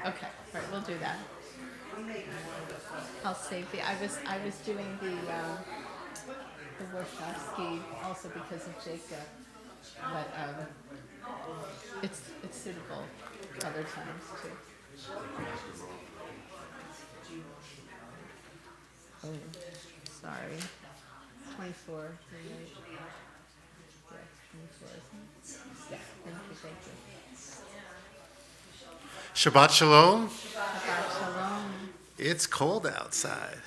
Okay, right, we'll do that. I'll save I was doing the Warshawski also because of Jacob, but it's suitable other times too. Oh, sorry. 24, right? Yeah, 24, isn't it? Yeah, thank you. Shabbat Shalom. Shabbat Shalom. It's cold outside.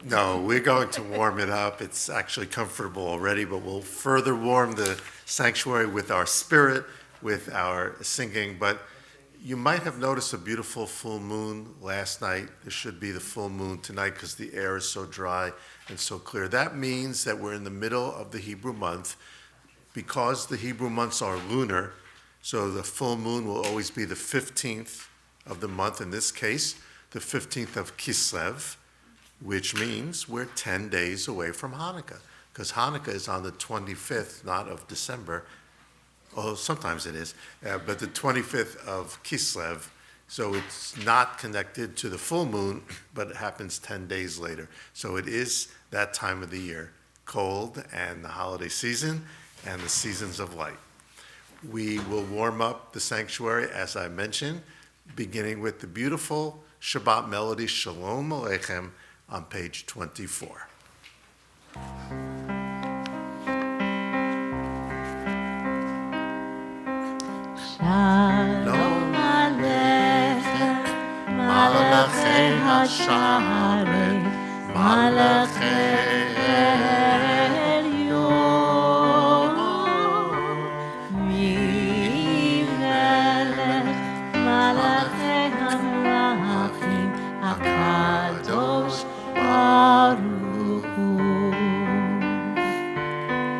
No, we're going to warm it up. It's actually comfortable already, but we'll further warm the sanctuary with our spirit, with our singing. But you might have noticed a beautiful full moon last night. There should be the full moon tonight because the air is so dry and so clear. That means that we're in the middle of the Hebrew month. Because the Hebrew months are lunar, so the full moon will always be the 15th of the month, in this case, the 15th of Kislev, which means we're 10 days away from Hanukkah, because Hanukkah is on the 25th, not of December. Oh, sometimes it is, but the 25th of Kislev, so it's not connected to the full moon, but it happens 10 days later. So it is that time of the year, cold and the holiday season and the seasons of light. We will warm up the sanctuary, as I mentioned, beginning with the beautiful Shabbat melody, Shalom Aleichem, on page 24. Shalom Aleichem, Malachei Hasharei, Malachei Elyon, Melech Malachei Hamlachim, HaKadosh Baruch Hu.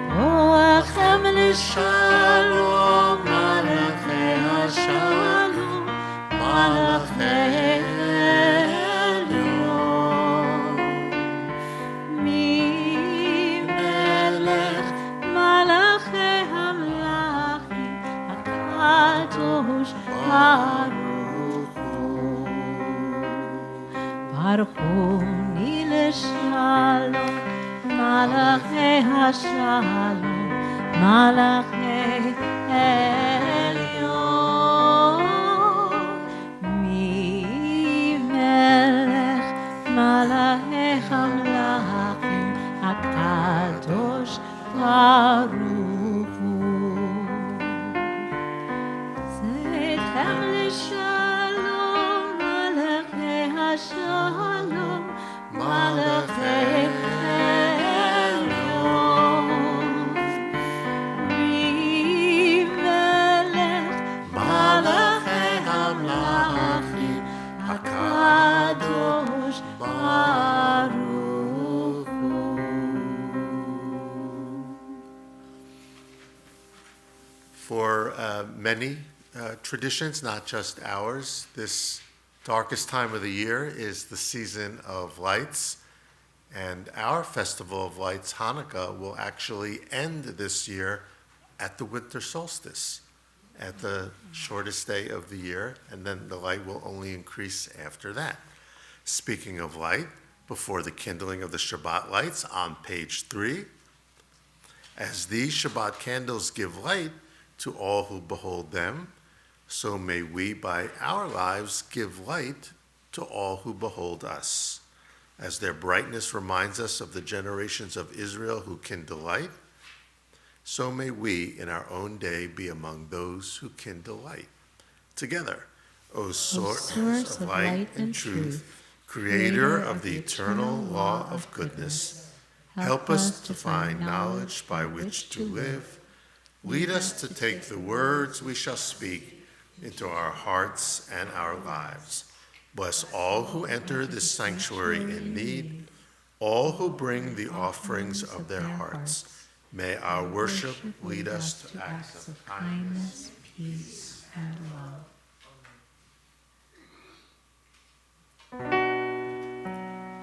Boachem l'shalom, Malachei Hashalom, Malachei Elyon, Melech Malachei Hamlachim, HaKadosh Baruch Hu. Baruch Hu l'shalom, Malachei Hashalom, Malachei Elyon, Melech Malachei Hamlachim, HaKadosh Baruch Hu. Zeichem l'shalom, Malachei Hashalom, Malachei Elyon, Melech Malachei Hamlachim, HaKadosh Baruch Hu. For many traditions, not just ours, this darkest time of the year is the season of lights. And our festival of lights, Hanukkah, will actually end this year at the winter solstice, at the shortest day of the year, and then the light will only increase after that. Speaking of light, before the kindling of the Shabbat lights on page 3, as these Shabbat candles give light to all who behold them, so may we by our lives give light to all who behold us. As their brightness reminds us of the generations of Israel who kindle light, so may we in our own day be among those who kindle light. Together, O source of light and truth, creator of the eternal law of goodness, help us to find knowledge by which to live. Lead us to take the words we shall speak into our hearts and our lives. Bless all who enter this sanctuary in need, all who bring the offerings of their hearts. May our worship lead us to acts of kindness, peace, and love.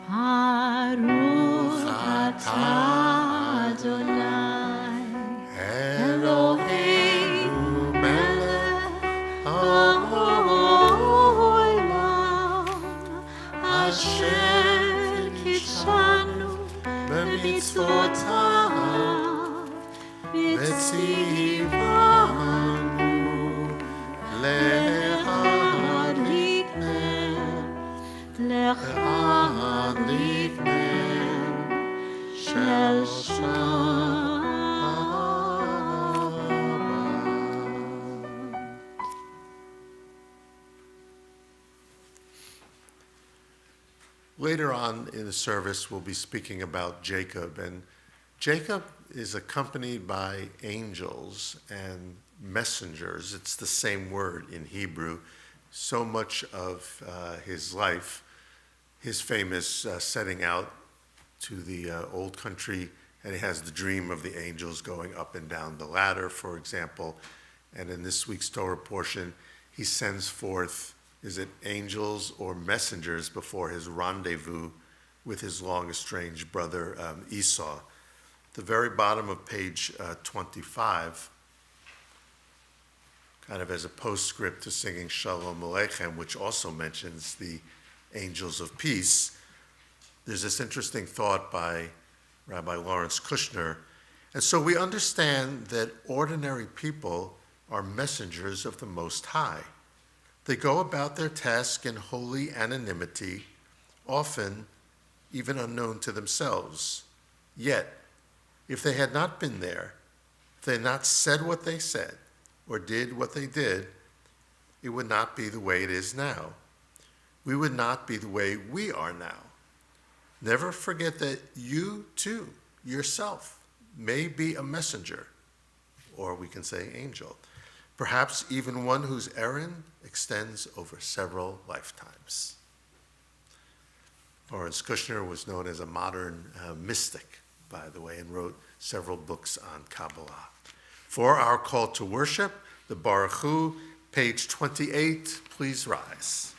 Baruch atah Adonai Eloheinu melech haolam mitzvotav v'tzivanu lehadlik shel Shabbat. Later on in the service, we'll be speaking about Jacob, and Jacob is accompanied by angels and messengers. It's the same word in Hebrew. So much of his life, his famous setting out to the old country, and he has the dream of the angels going up and down the ladder, for example. And in this week's Torah portion, he sends forth, is it angels or messengers, before his rendezvous with his long estranged brother Esau. The very bottom of page 25, kind of as a postscript to singing Shalom Aleichem, which also mentions the angels of peace, there's this interesting thought by Rabbi Lawrence Kushner. And so we understand that ordinary people are messengers of the Most High. They go about their task in holy anonymity, often even unknown to themselves. Yet, if they had not been there, if they had not said what they said or did what they did, it would not be the way it is now. We would not be the way we are now. Never forget that you too, yourself, may be a messenger, or we can say angel, perhaps even one whose errand extends over several lifetimes. Lawrence Kushner was known as a modern mystic, by the way, and wrote several books on Kabbalah. For our call to worship, the Baruch Hu, page 28, please rise.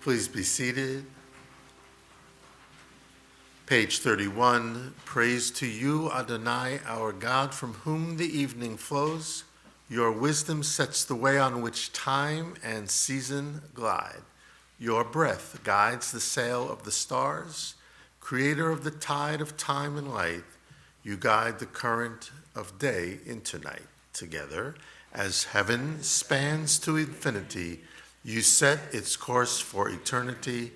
Please be seated. Page 31, praise to you, Adonai, our God, from whom the evening flows. Your wisdom sets the way on which time and season glide. Your breath guides the sail of the stars. Creator of the tide of time and light, you guide the current of day into night. Together, as heaven spans to infinity, you set its course for eternity.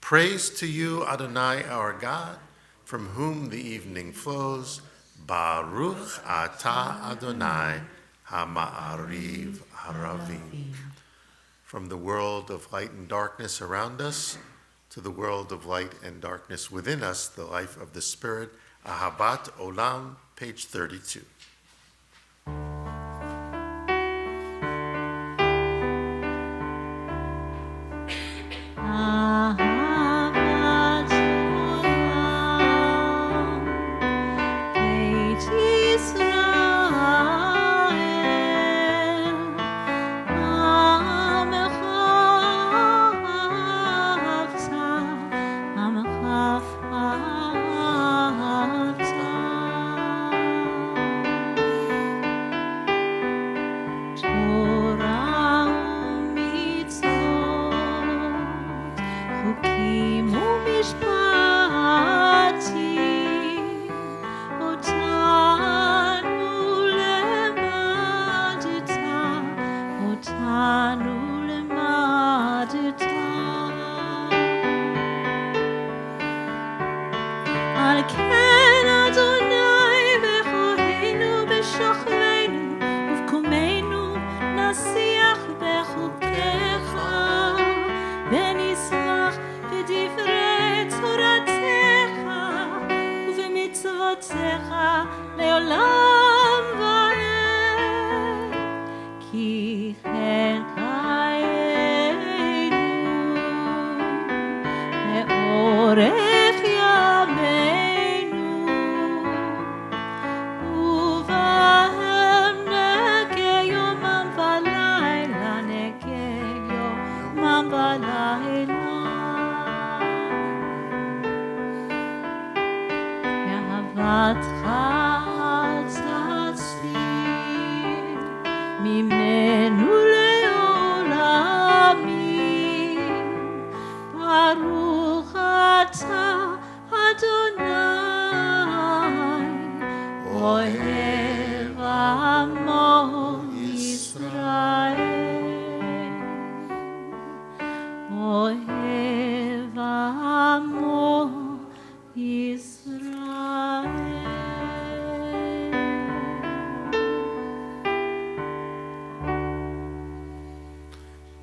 Praise to you, Adonai, our God, from whom the evening flows. Baruch atah Adonai, Ha'ma'ariv Haravim. from the world of light and darkness around us to the world of light and darkness within us, the life of the Spirit. Ahabat Olam, page 32.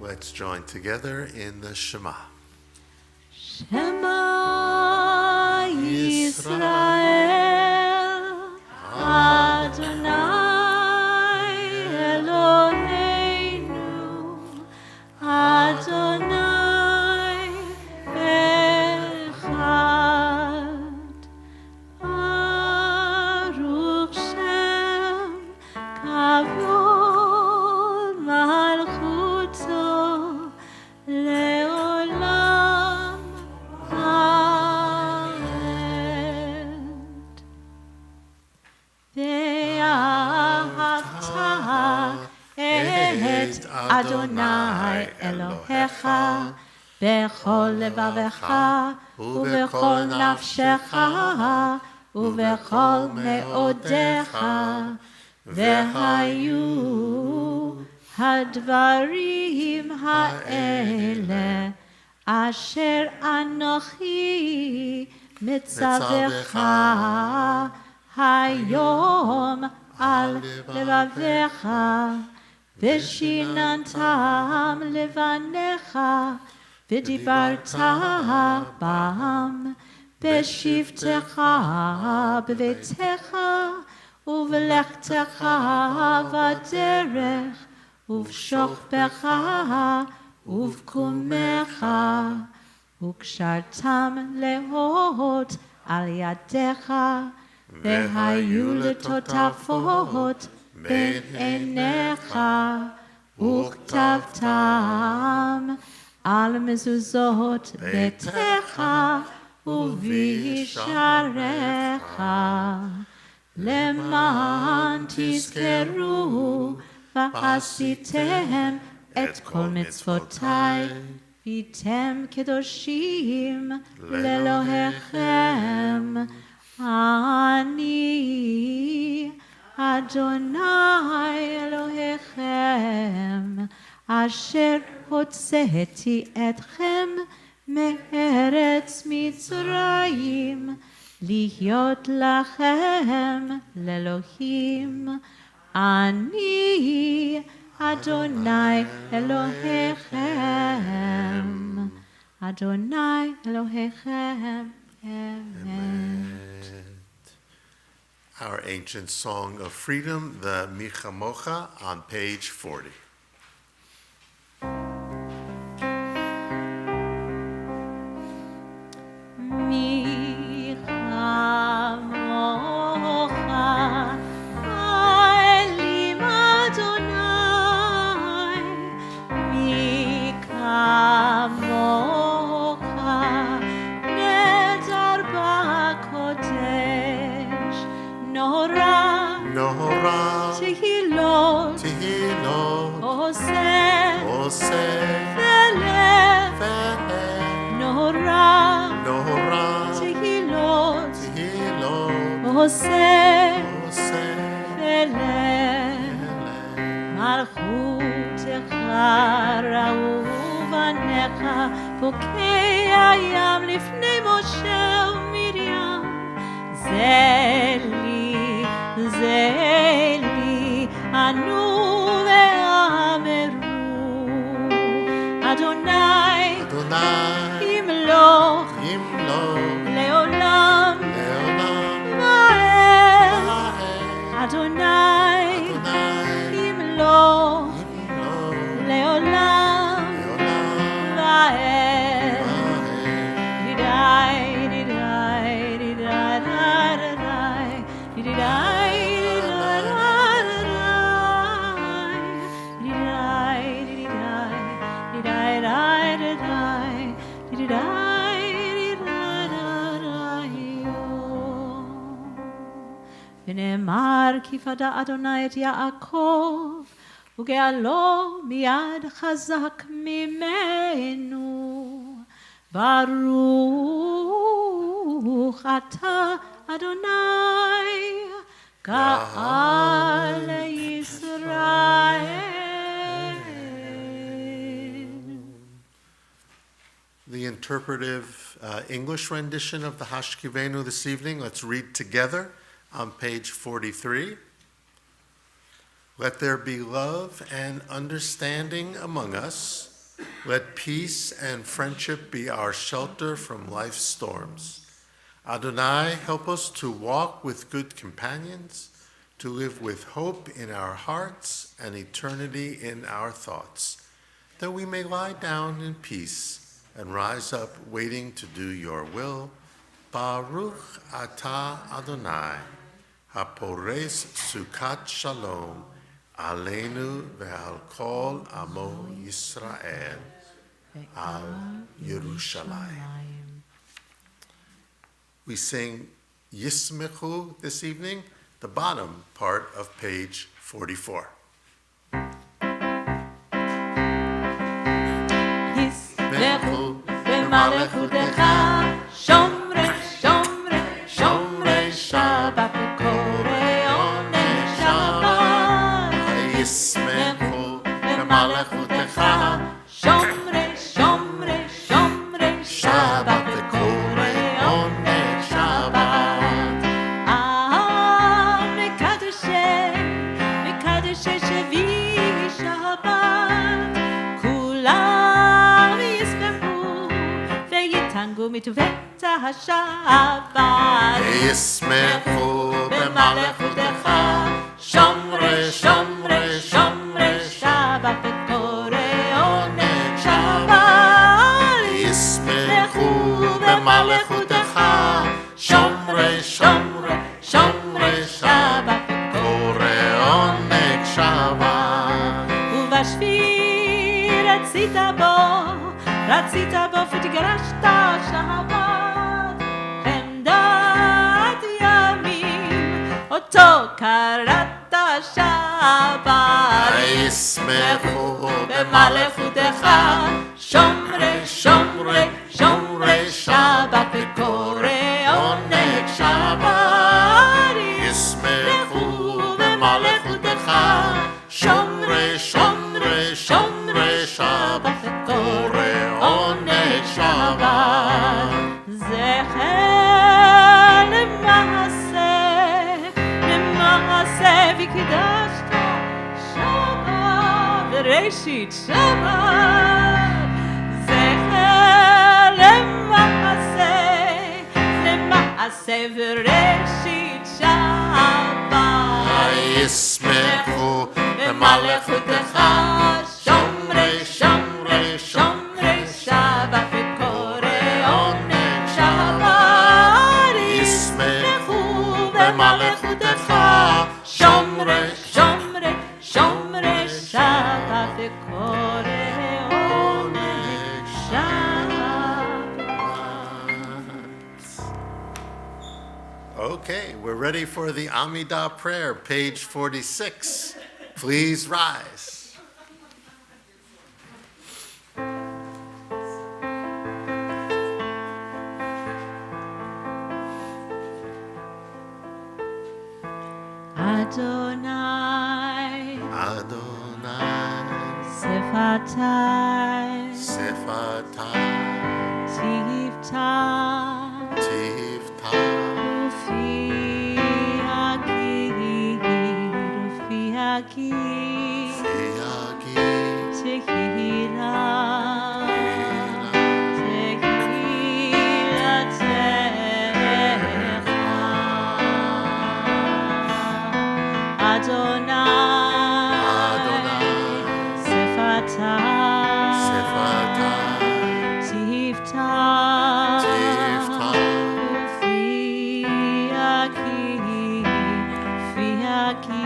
Let's join together in the Shema. Shema Yisrael, Adonai Eloheinu, Adonai Echad, Baruch Shem Kavod Malchuto Leolam Amen. Ve'ahavta et Adonai Elohecha bechol levavecha ubechol nafshecha ubechol meodecha vehayu hadvarim ha'ele asher anochi mitzavecha hayom al levavecha ושיננתם לבניך ודיברת בם בשבתך בביתך ובלכתך בדרך ובשוכבך ובקומך וקשרתם להות על ידיך והיו לטוטפות בין עיניך וכתבתם על מזוזות ביתך ובישעריך למען תזכרו ועשיתם את כל מצוותיי והייתם קדושים לאלוהיכם. אני אדוני אלוהיכם אשר הוצאתי אתכם מארץ מצרים להיות לכם לאלוהים. אני Adonai Elohechem, Adonai Elohechem, Emet. Our ancient song of freedom, the Michamocha, on page 40. פוקע ים לפני משה ומרים, זה לי, ענו ואמרו, אדוני, ימלוך לעולם ועד, אדוני, ימלוך לעולם ועד. ונאמר כי פדה אדוני את יעקב וגאלו מיד חזק ממנו. ברוך אתה אדוני גאל ישראל. The interpretive English rendition of the Hashkivenu this evening, let's read together on page 43. Let there be love and understanding among us. Let peace and friendship be our shelter from life's storms. Adonai, help us to walk with good companions, to live with hope in our hearts and eternity in our thoughts, that we may lie down in peace and rise up waiting to do your will. Baruch atah Adonai, hapores sukat shalom, aleinu ve'al kol amo Yisrael, al Yerushalayim. We sing Yismechu this evening, the bottom part of page 44. Yismechu b'malechutecha, shomrei, shomrei, shomrei Shabbat, v'korei onei Shabbat. Yismechu b'malechutecha, shomrei, shomrei, shomrei Shabbat, v'korei onei Shabbat. מקדשי שבי שבת, כולם ישמחו ויתענגו מטובת השבת. ישמחו במלכותך, שומרי, שומרי, שומרי שבת, וקורא עונג שבת. ישמחו במלכותך, שומרי, שומרי, שומרי שבת, וקורא עונג שבת. ובשביל רצית בו ותגרשת שבת, חמדת ימים אותו קראת שבת. ישמחו במלכותך, שומרי, שומרי, שומרי שבת, וקורא עונג שבת. ישמחו במלכותך, שומרי, שומרי, שומרי שבת, וקורא עונג שבת. זכר למעשה, למעשה וקדשת שבת. ראשית שבת, זכר למעשה וראשית שבת. ישמחו במלאכותך שומרי שומרי שומרי שבת וקורא עונג שבת. ישמחו במלאכותך שומרי שומרי שומרי שבת וקורא עונג שבת. Okay, we're ready for the Amidah prayer, page 46. Please rise. Adonai, Adonai, Sefatai, Sefatai, Tivta, Tivta, Rufiaki, Fiagi, Tehila, Tehila Techa, Adonai, Adonai, Sefatai, Sefatai, Tivta, Tivta, Rufiaki, Fiaki,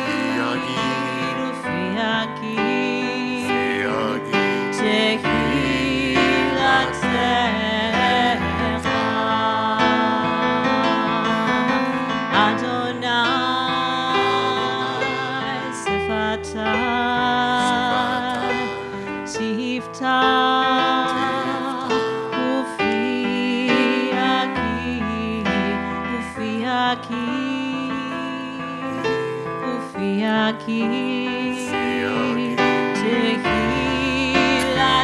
Fiagi, Rufiaki, Fiagi, Tehila Techa, Adonai, Sefatai, Tivta, Ufiaki, Tehila Techa, Ufia Techa, Tehila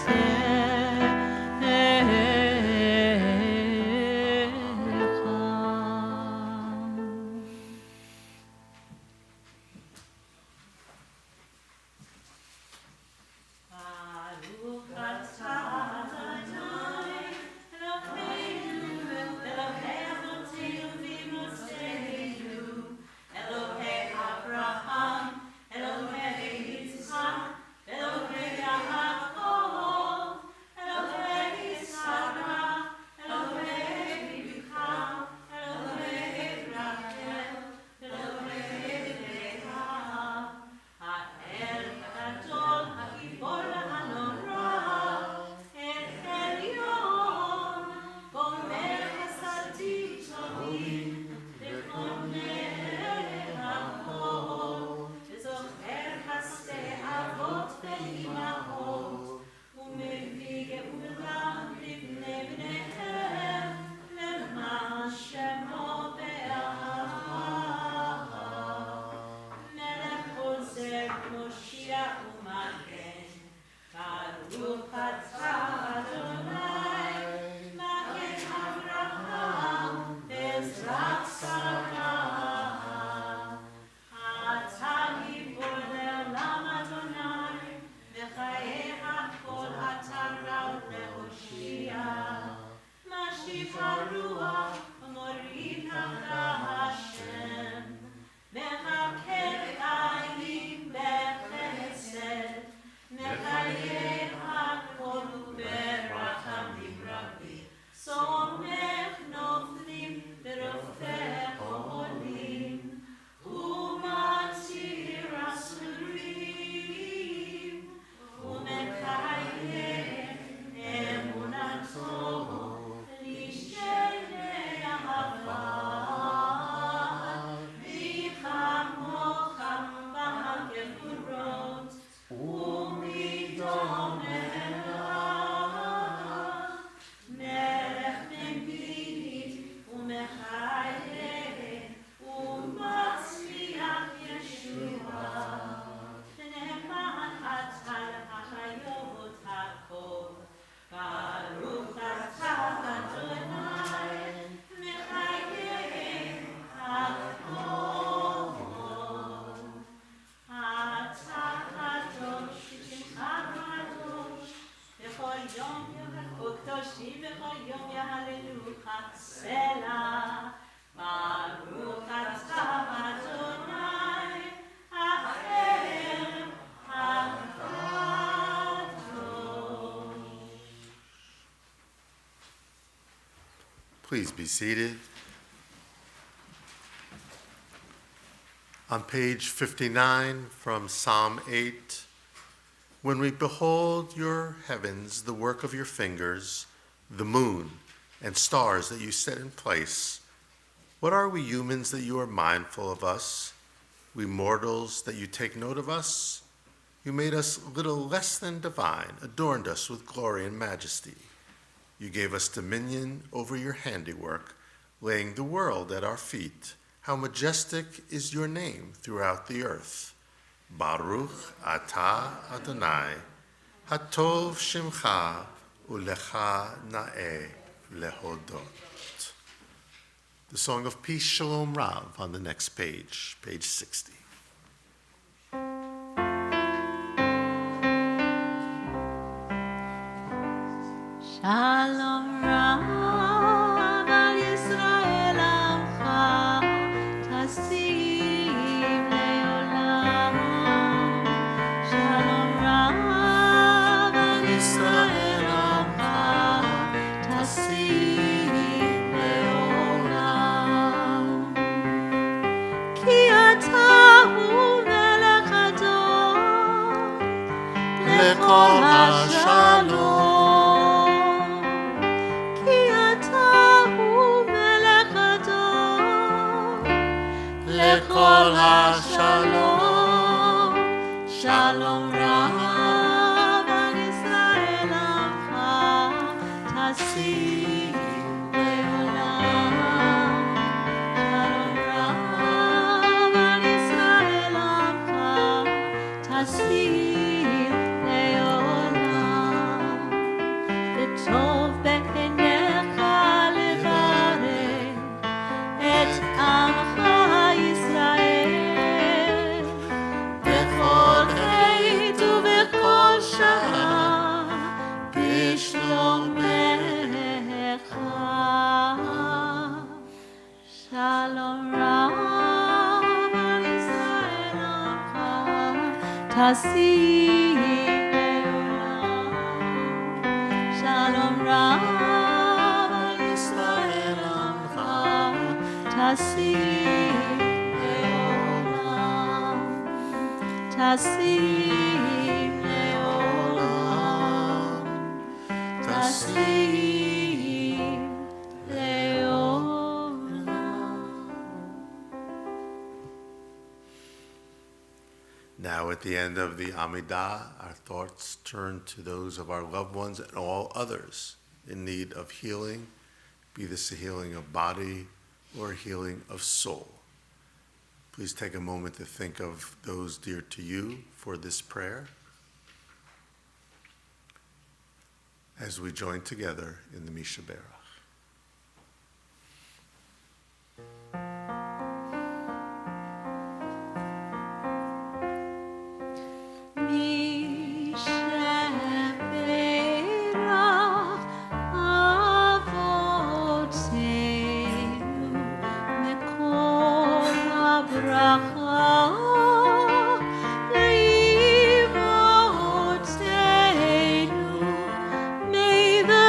Techa. Please be seated. On page 59 from Psalm 8, when we behold your heavens, the work of your fingers, the moon and stars that you set in place, what are we humans that you are mindful of us? We mortals that you take note of us? You made us little less than divine, adorned us with glory and majesty. You gave us dominion over your handiwork, laying the world at our feet. How majestic is your name throughout the earth. Baruch atah Adonai, hatov shimcha ulecha na'eh lehodot. The Song of Peace, Shalom Rav, on the next page, page 60. Shalom Rav al Yisrael Amcha Tasim Leolam. Shalom Rav al Yisrael Amcha Tasim Leolam. Ki ata hu melech adon lekol hashalom. Kol ha-shalom, shalom rav al Yisrael amcha, tasim leolam. Shalom rav al Yisrael amcha, tasim leolam. V'tov be'einecha levarech et amcha Tasim leolam. Shalom rav al Yisrael amcha, tasim leolam. Tasim leolam. Tasim leolam. Now, at the end of the Amidah, our thoughts turn to those of our loved ones and all others in need of healing, be this a healing of body or a healing of soul. Please take a moment to think of those dear to you for this prayer as we join together in the Mishaberach.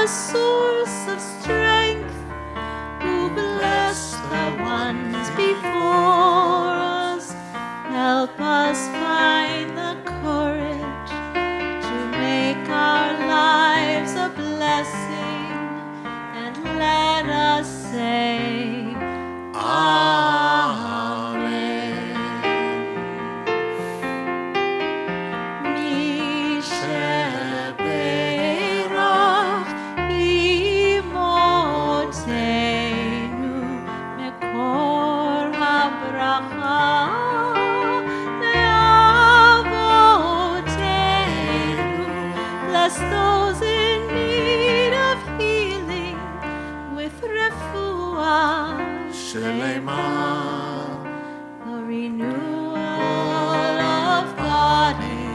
Source of strength, who bless the ones before us, help us find the courage to make our lives a blessing, and let us say, Amen. Mishaberach imotenu mekor habracha leavotenu. Bless those in need of healing with refuah shlema, the renewal of body,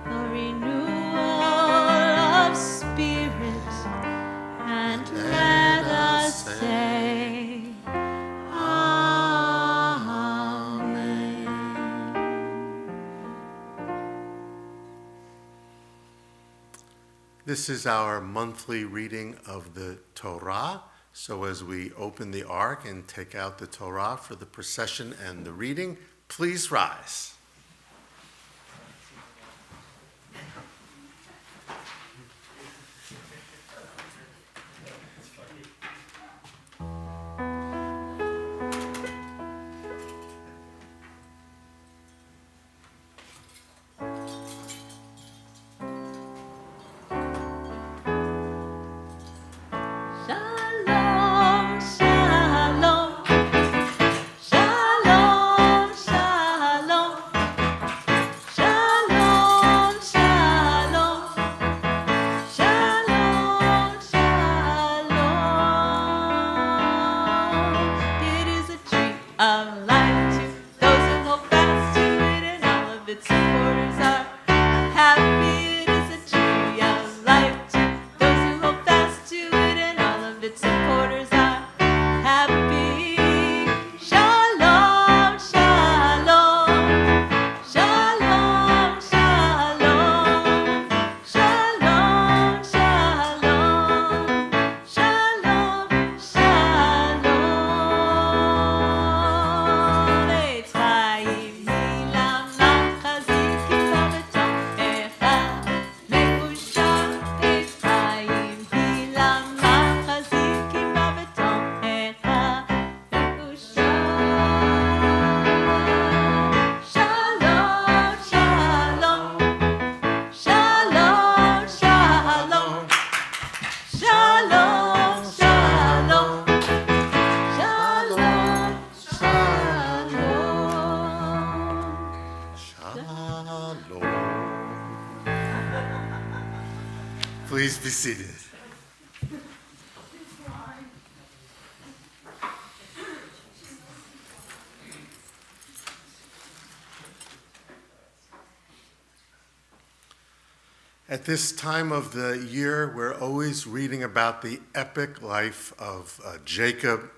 the renewal of spirit, and let us say, Amen. This is our monthly reading of the Torah So as we open the ark and take out the Torah for the procession and the reading, please rise. Shalom, shalom, shalom, shalom, shalom, shalom, shalom, shalom. It is a tree of life to those who hold fast to it, and all of its supporters are happy. It is a tree of life to those who hold fast to it, and all of its supporters are happy. Shalom, shalom, shalom, shalom, shalom, shalom, shalom, shalom. Etzraim hilam machazikim babeton echad מקושר. Etzraim hilam machazikim babeton echad מקושר. Shalom, shalom, shalom, shalom, shalom, shalom, shalom, shalom. Shalom. Please be seated. At this time of the year, we're always reading about the epic life of Jacob,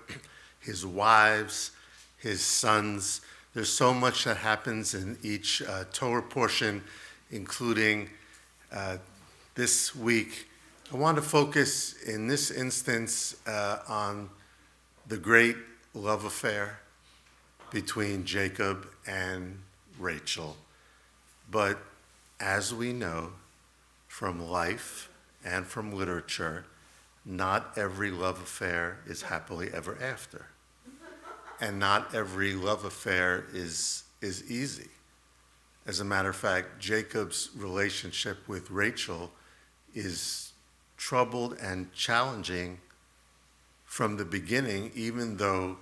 his wives, his sons. There's so much that happens in each Torah portion, including this week. I want to focus in this instance on the great love affair between Jacob and Rachel. But as we know from life and from literature, not every love affair is happily ever after. And not every love affair is easy. As a matter of fact, Jacob's relationship with Rachel is troubled and challenging from the beginning, even though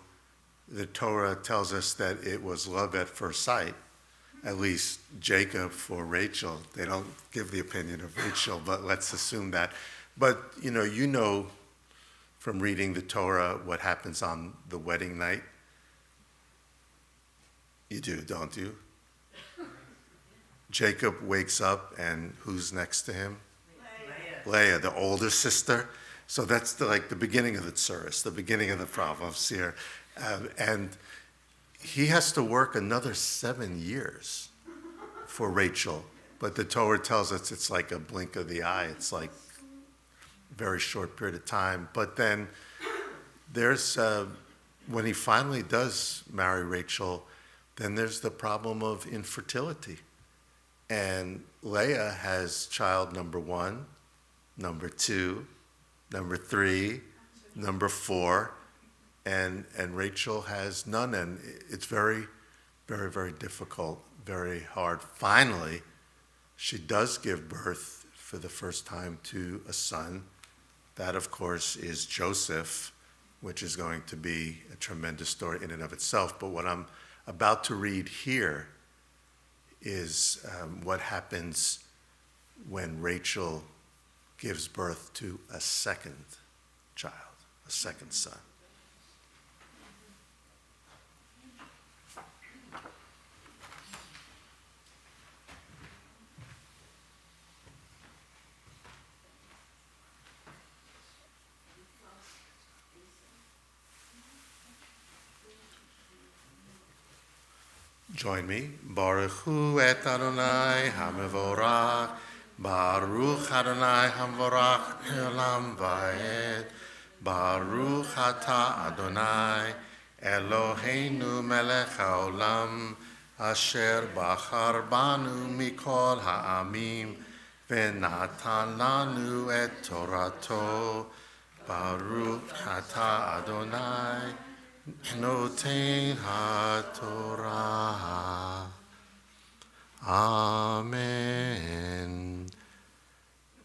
the Torah tells us that it was love at first sight. At least Jacob for Rachel. They don't give the opinion of Rachel, but let's assume that. But you know from reading the Torah what happens on the wedding night. You do, don't you? Jacob wakes up, and who's next to him? Leah, the older sister. So that's the beginning of the tsuris, the beginning of the Proverbs here. And he has to work another 7 years for Rachel. But the Torah tells us it's like a blink of the eye. It's like a very short period of time. But then there's, when he finally does marry Rachel, then there's the problem of infertility. And Leah has child number 1, number 2, number 3, number 4, and Rachel has none. And it's very, very, very difficult, very hard. Finally, she does give birth for the first time to a son. That, of course, is Joseph, which is going to be a tremendous story in and of itself. But what I'm about to read here is what happens when Rachel gives birth to a second child, a second son. Join me. Baruch hu et Adonai hamevorach. Baruch Adonai hamevorach elam va'ed. Baruch atah Adonai, Eloheinu melech haolam, asher bachar banu mikol ha'amim, v'natan lanu et torato. Baruch atah Adonai, noten haTorah. Amen.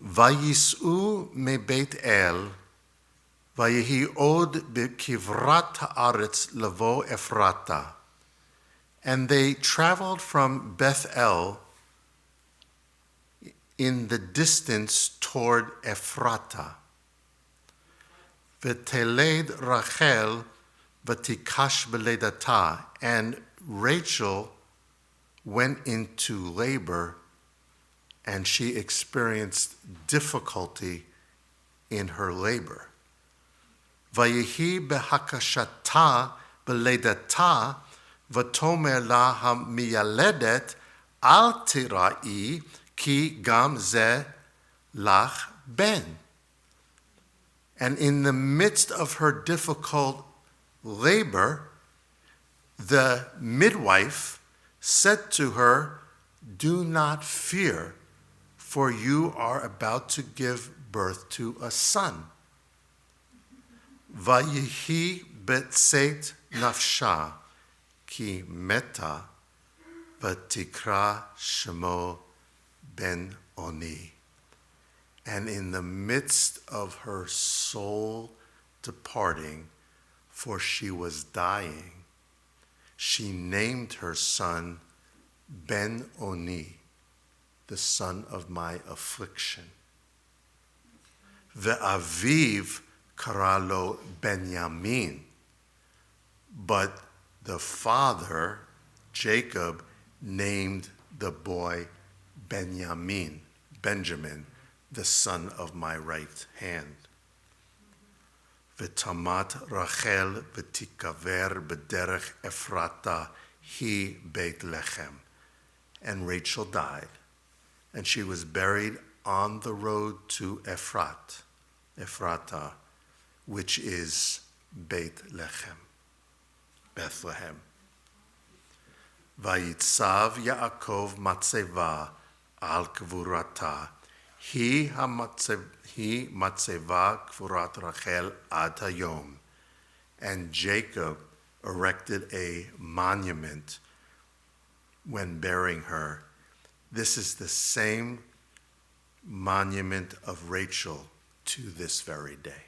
Vayis'u mebeit El, Vayehi od bekivrat haaretz lavo Ephrata. And they traveled from Bethel in the distance toward Ephrata. V'teled Rachel v'tikash beledata. And Rachel went into labor, and she experienced difficulty in her labor. Vayehi behakashata beledata, v'tomer la hamiyaledet al tirai ki gam ze lach ben. And in the midst of her difficult labor, the midwife said to her, "Do not fear, for you are about to give birth to a son." Vayehi betzeit nafsha ki meta v'tikra shemo ben oni. And in the midst of her soul departing, for she was dying, she named her son Ben Oni, the son of my affliction. Ve'aviv karalo Benyamin, but the father, Jacob, named the boy Benjamin, the son of my right hand. V'tamat Rachel v'tikaver b'derech Ephrata hi Beit Lechem. And Rachel died, and she was buried on the road to Ephrata, which is Beit Lechem, Bethlehem. Vayitzav Yaakov matzeva al kvurata. He matzeva kvurat Rachel ad hayom. And Jacob erected a monument when burying her. This is the same monument of Rachel to this very day.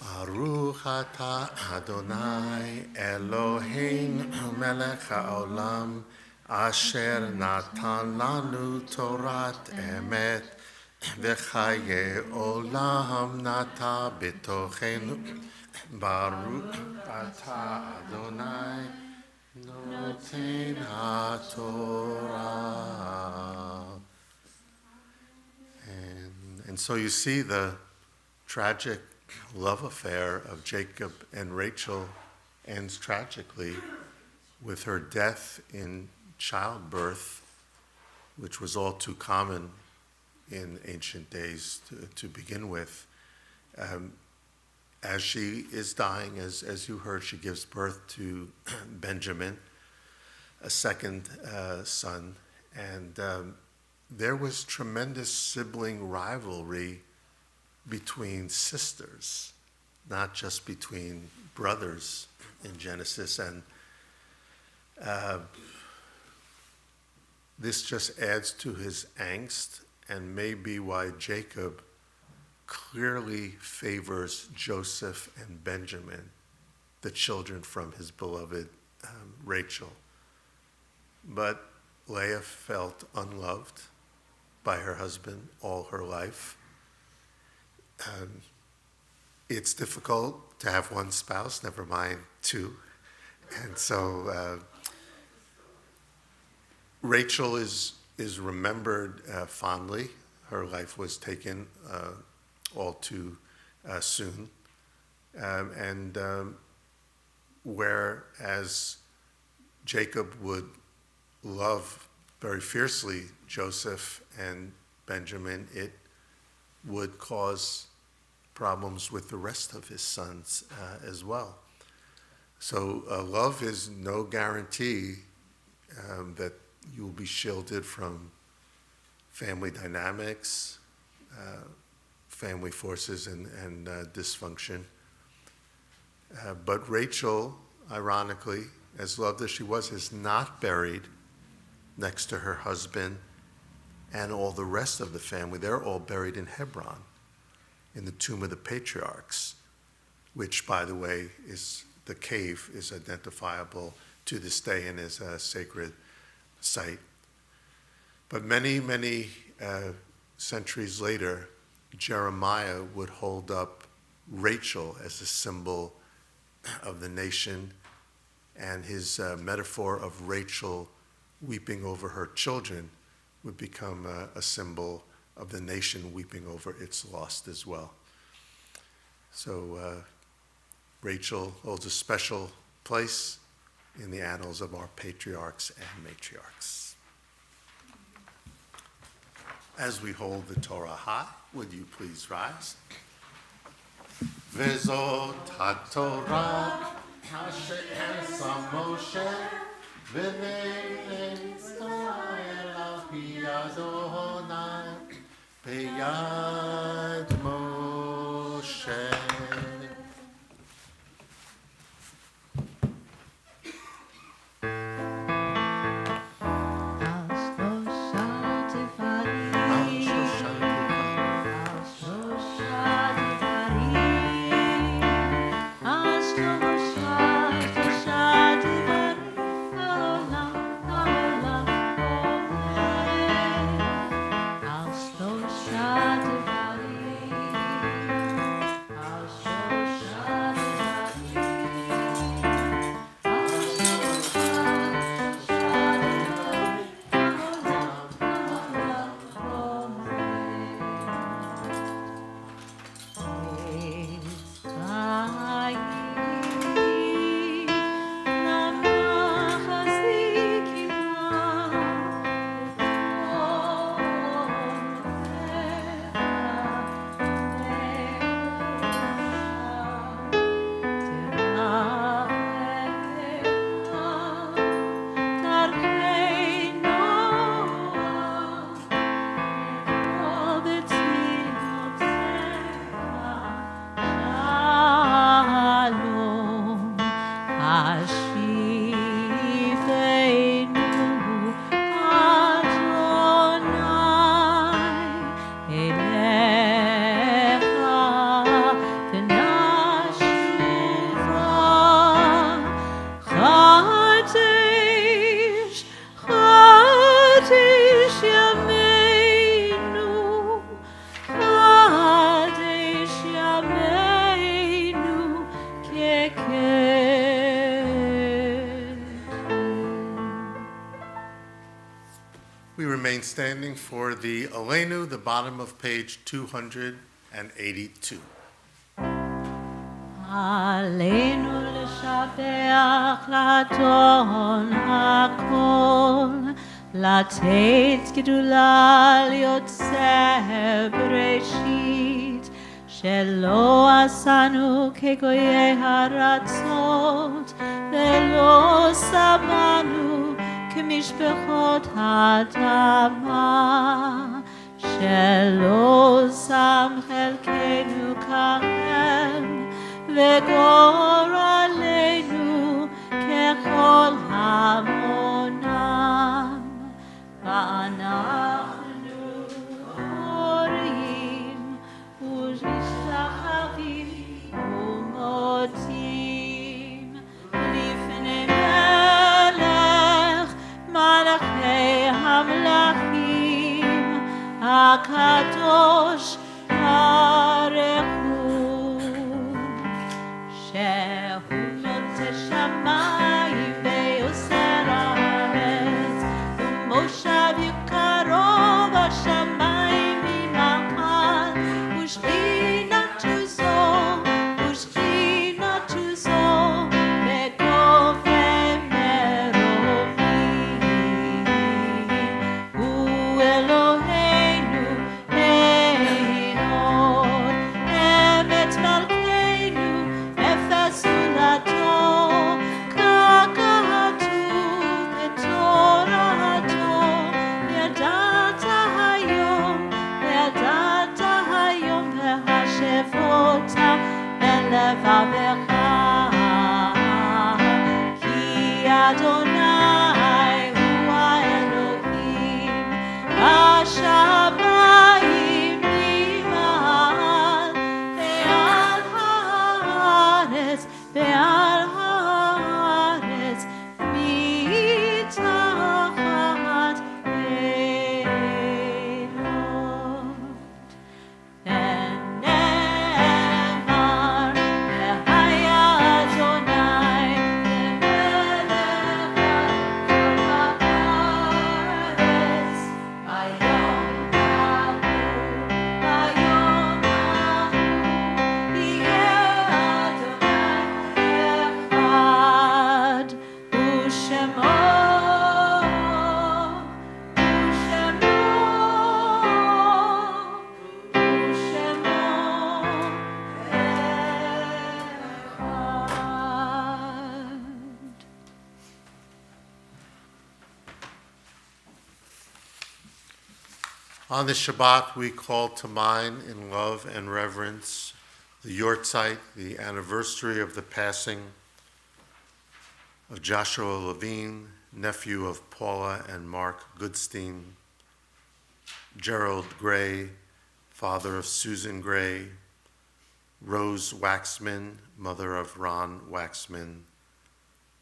Baruch atah Adonai Eloheinu melech haolam, asher natan lanu torat emet, v'chaye olam nata b'tochenu. Baruch atah Adonai noten haTorah. And so you see the tragic love affair of Jacob and Rachel ends tragically with her death in childbirth, which was all too common in ancient days to begin with. As she is dying, as you heard, she gives birth to Benjamin, a second son, and there was tremendous sibling rivalry between sisters, not just between brothers in Genesis. And this just adds to his angst, and may be why Jacob clearly favors Joseph and Benjamin, the children from his beloved Rachel. But Leah felt unloved by her husband all her life. It's difficult to have one spouse, never mind two. And so Rachel is remembered fondly. Her life was taken all too soon. Whereas Jacob would love very fiercely Joseph and Benjamin, it would cause problems with the rest of his sons as well. So love is no guarantee that you will be shielded from family dynamics, family forces, and dysfunction. But Rachel, ironically, as loved as she was, is not buried next to her husband and all the rest of the family. They're all buried in Hebron, in the tomb of the patriarchs, which, by the way, is the cave is identifiable to this day and is a sacred site. But many, many centuries later, Jeremiah would hold up Rachel as a symbol of the nation, and his metaphor of Rachel weeping over her children would become a symbol of the nation weeping over its lost as well. So Rachel holds a special place in the annals of our patriarchs and matriarchs. As we hold the Torah high, would you please rise? Vezot HaTorah Asher Esa Moshe V'nei Israel al pi Adonai B'yad Moshe. We remain standing for the Aleinu, the bottom of page 282. עלינו לשבח לאדון הכל, לתת גדולה ליוצא בראשית, שלא עשנו כגויי הארצות, ולא שמנו כמשפחות האדמה, שלא שם חלקנו כהם, וגורלנו ככל המונם, ואנחנו קוראים ומשתחווים ומודים לפני מלך מלכי המלכים הקדוש הרחום, שהוא נוטה שמיים ויוסר הארץ, ומושב יקרו בשמיים ממעל, ושכינתו זו בגובה מרומים, לבבך, כי אדוני הוא האלוהים, השמיים ממעל, ועל הארץ, ועל הארץ, מתחת אלות. ונאמר, והיה אדוני למלך הארץ, ביום ההוא, ביום ההוא, יהיה אדוני אחד, ושמו On this Shabbat, we call to mind in love and reverence the Yortzeit, the anniversary of the passing of Joshua Levine, nephew of Paula and Mark Goodstein, Gerald Gray, father of Susan Gray, Rose Waxman, mother of Ron Waxman,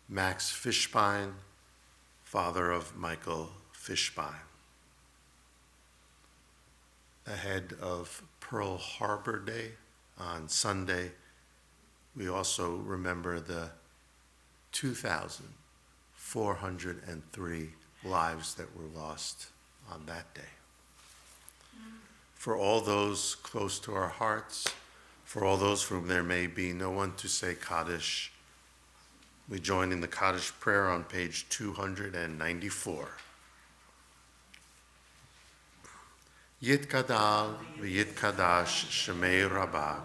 Max Fishbein, father of Michael Fishbein. Ahead of Pearl Harbor Day on Sunday, we also remember the 2,403 lives that were lost on that day. For all those close to our hearts, for all those for whom there may be no one to say Kaddish, we join in the Kaddish prayer on page 294. Yitgadal v'yitkadash shemei Rabbi,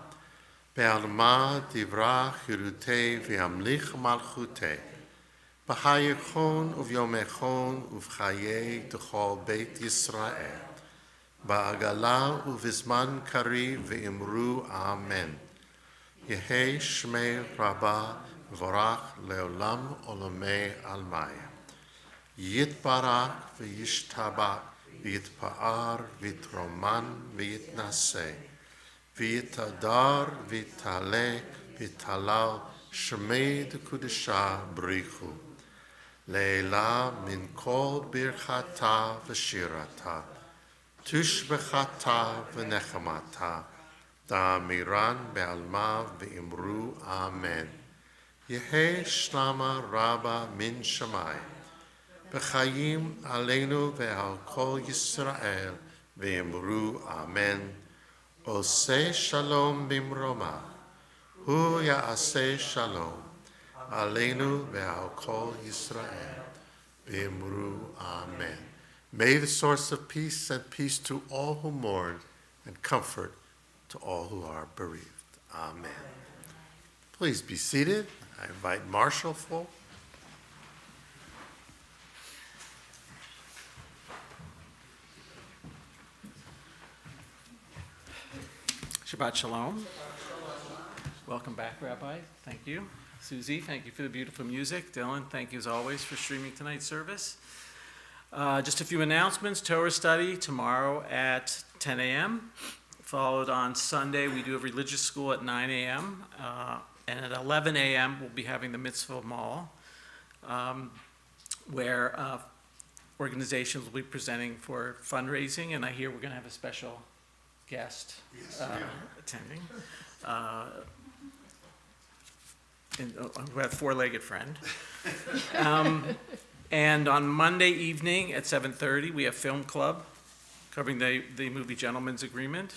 be'alma divrach hirutei v'yamlich malchutei, b'hayechon uvyomechon uv'chayei t'chol beit Yisrael, ba'agala uv'zman kari v'imru amen. Yehei shmei Rabbi v'vorach leolam olamei almaya. Yitbarach v'yishtabach v'yitpa'ar v'yitroman v'yitnaseh, v'yitadar v'yitaleh v'yitalal shemei d'kudesha b'richu, le'ela min kol birchata v'shirata, tushbechata v'nechamata, da'amiran be'alma v'imru amen. Yehei shlama rabba min shamai, b'chayim aleinu ve'al kol Yisrael ve'imru amen. Oseh shalom bimroma, hu ya'aseh shalom aleinu ve'al kol Yisrael ve'imru amen. May the source of peace send peace to all who mourn and comfort to all who are bereaved. Amen. Please be seated. I invite Marshall forward. Shabbat Shalom. Welcome back, Rabbi. Thank you. Suzy, thank you for the beautiful music. Dylan, thank you as always for streaming tonight's service. Just a few announcements. Torah study tomorrow at 10 a.m. Followed on Sunday, we do a religious school at 9 a.m. And at 11 a.m., we'll be having the Mitzvah Mall, where organizations will be presenting for fundraising. And I hear we're going to have a special guest attending. We have a four-legged friend. And on Monday evening at 7:30, we have Film Club covering the movie Gentleman's Agreement.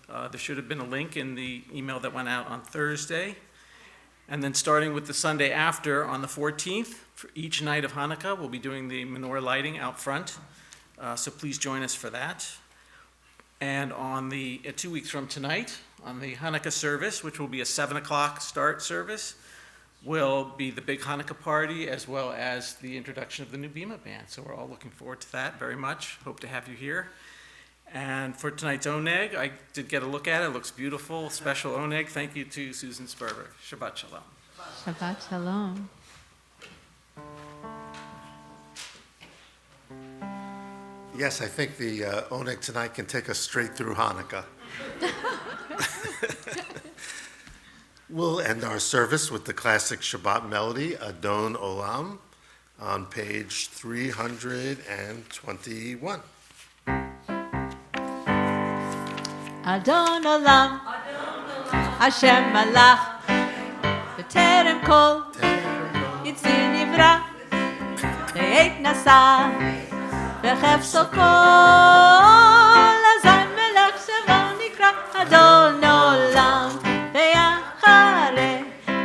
There should have been a link in the email that went out on Thursday. And then starting with the Sunday after, on the 14th, for each night of Hanukkah, we'll be doing the menorah lighting out front. So please join us for that. And on 2 weeks from tonight, on the Hanukkah service, which will be a 7 o'clock start service, will be the big Hanukkah party as well as the introduction of the new Bima band. So we're all looking forward to that very much. Hope to have you here. And for tonight's oneg, I did get a look at it. It looks beautiful, special oneg. Thank you to Susan Sperber. Shabbat shalom. Shabbat shalom. Yes, I think the oneg tonight can take us straight through Hanukkah. We'll end our service with the classic Shabbat melody, Adon Olam, on page 321. Adon Olam, Hashem Malach, B'terem Kol, Yitzir Nivra, Le'et Nasa, B'chefso Kol, Azay Melech Shemo Nikra, Adon Olam, Ve'achare,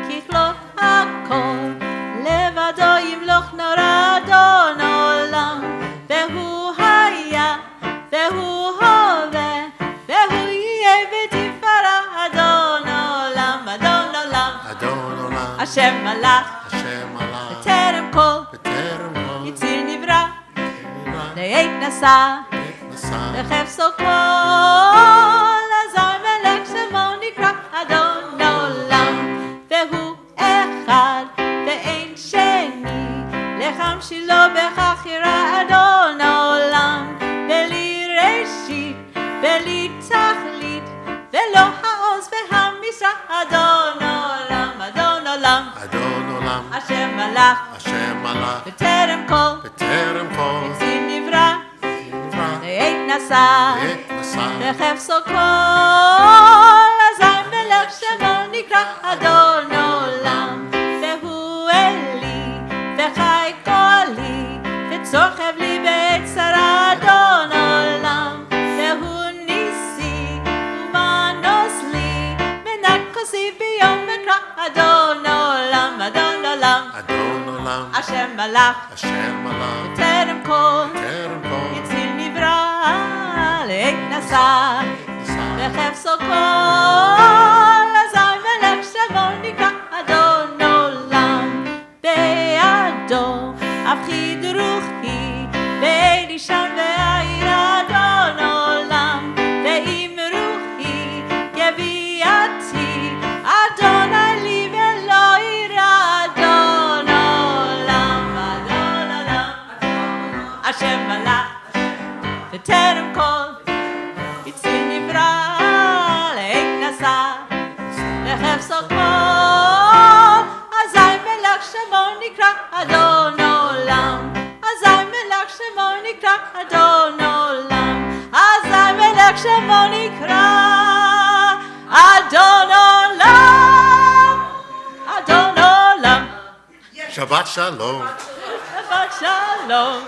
Kichlo HaKol, Levado Yimloch Nora, Adon Olam, Ve'hu Haya, Ve'hu Hoveh, Ve'hu Yeh V'tifara, Adon Olam, Adon Olam, Adon Olam, Hashem Malach, Hashem Alach, B'terem Kol, B'terem Kol, Yitzir Nivra, Nivra, Le'et Nasa, Nasa, B'chefso Kol, Azay Melech Shemo Nikra, Adon Olam, Ve'hu Echad, Ve'ein Sheni, Lecham Shilo B'chachira, Adon Olam, Ve'li Reshit, Ve'li Tachlit, Ve'lo Ha'oz Ve'hamisra, Adon Olam, Adon Olam, Adon Olam, Hashem Malach, Hashem Alach, B'terem Kol, B'terem Kol, Yitzir Nivra, Nivra, Le'et Nasa, Le'et Nasa, B'chefso Kol, Azay Melech Shemo Nikra, Adon Olam, Ve'hu Eli, Ve'chai Koli, Ve'tzochev li Be'etzara, Adon Olam, Ve'hu Nisi, Umanos li, Menakosi B'yom Mekra, Adon Olam, Adon Olam, Adon Olam, Hashem Malach, Hashem Alach, B'terem Kol, B'terem Kol, Yitzir Nivra, Le'et Nasa, Nasa, B'chefso Kol, Azay Melech Shemo Nikra, Adon Olam, Be'ado, Afchid Ruchi, Be'elishan Ve'ayir, Adon Olam, Ve'im Ruchi, Geviati, Adonai li ve'lo ira, Adon Olam, Adon Olam, Hashem Malach, B'terem Kol, Yitzir Nivra, Le'et Nasa, B'chefso Kol, Azay Melech Shemo Nikra, Adon Olam, Azay Melech Shemo Nikra, Adon Olam, Azay Melech Shemo Nikra, Adon Olam, Adon Olam, Shabbat Shalom. Shabbat Shalom.